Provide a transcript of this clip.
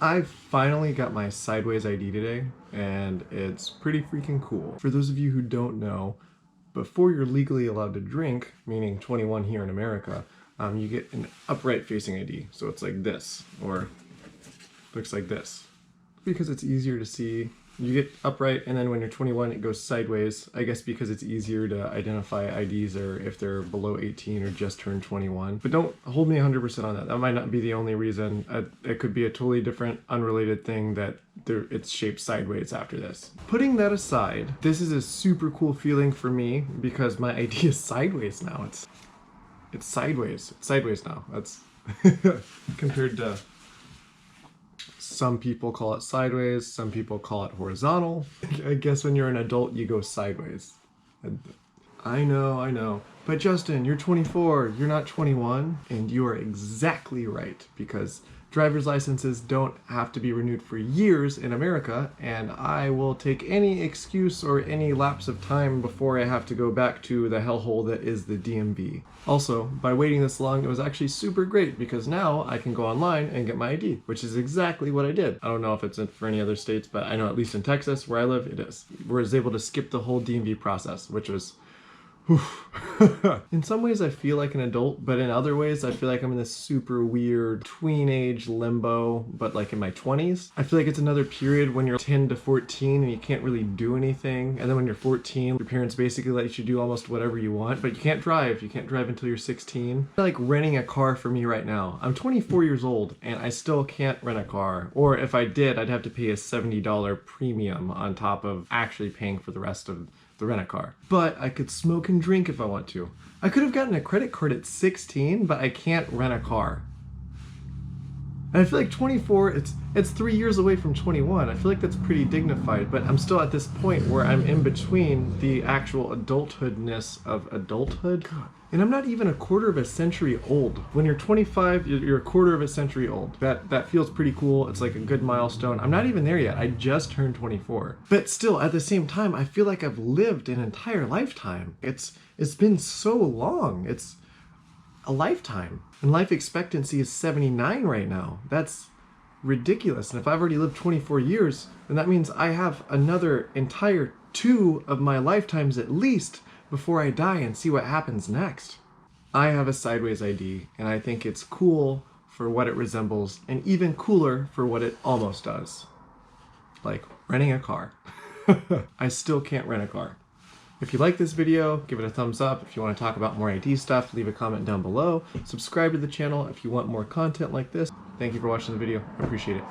I finally got my sideways ID today, and it's pretty freaking cool. For those of you who don't know, before you're legally allowed to drink, meaning 21 here in America, you get an upright facing ID. So it's like this, or looks like this. Because it's easier to see. You get upright, and then when you're 21, it goes sideways. I guess because it's easier to identify IDs or if they're below 18 or just turned 21. But don't hold me 100% on that. That might not be the only reason. It could be a totally different, unrelated thing that it's shaped sideways after this. Putting that aside, this is a super cool feeling for me because my ID is sideways now. It's sideways. It's sideways now. That's compared to... Some people call it sideways, some people call it horizontal. I guess when you're an adult, you go sideways. I know. But Justin, you're 24, you're not 21, and you are exactly right, because driver's licenses don't have to be renewed for years in America, and I will take any excuse or any lapse of time before I have to go back to the hellhole that is the DMV. Also, by waiting this long, it was actually super great because now I can go online and get my ID, which is exactly what I did. I don't know if it's for any other states, but I know at least in Texas, where I live, it is. I was able to skip the whole DMV process, which was... In some ways I feel like an adult, but in other ways I feel like I'm in this super weird tween-age limbo, but like in my 20s. I feel like it's another period when you're 10 to 14 and you can't really do anything, and then when you're 14, your parents basically let you do almost whatever you want, but you can't drive. You can't drive until you're 16. I feel like renting a car for me right now. I'm 24 years old and I still can't rent a car, or if I did, I'd have to pay a $70 premium on top of actually paying for the rest of the rent-a-car. But I could smoke and drink if I want to. I could have gotten a credit card at 16, but I can't rent a car. And I feel like 24, it's 3 years away from 21. I feel like that's pretty dignified, but I'm still at this point where I'm in between the actual adulthoodness of adulthood. God. And I'm not even a quarter of a century old. When you're 25, you're a quarter of a century old. That feels pretty cool. It's like a good milestone. I'm not even there yet. I just turned 24. But still, at the same time, I feel like I've lived an entire lifetime. It's been so long. It's a lifetime. And life expectancy is 79 right now. That's ridiculous. And if I've already lived 24 years, then that means I have another entire 2 of my lifetimes at least before I die and see what happens next. I have a sideways ID, and I think it's cool for what it resembles, and even cooler for what it almost does. Like renting a car. I still can't rent a car. If you like this video, give it a thumbs up. If you want to talk about more ID stuff, leave a comment down below. Subscribe to the channel if you want more content like this. Thank you for watching the video. I appreciate it.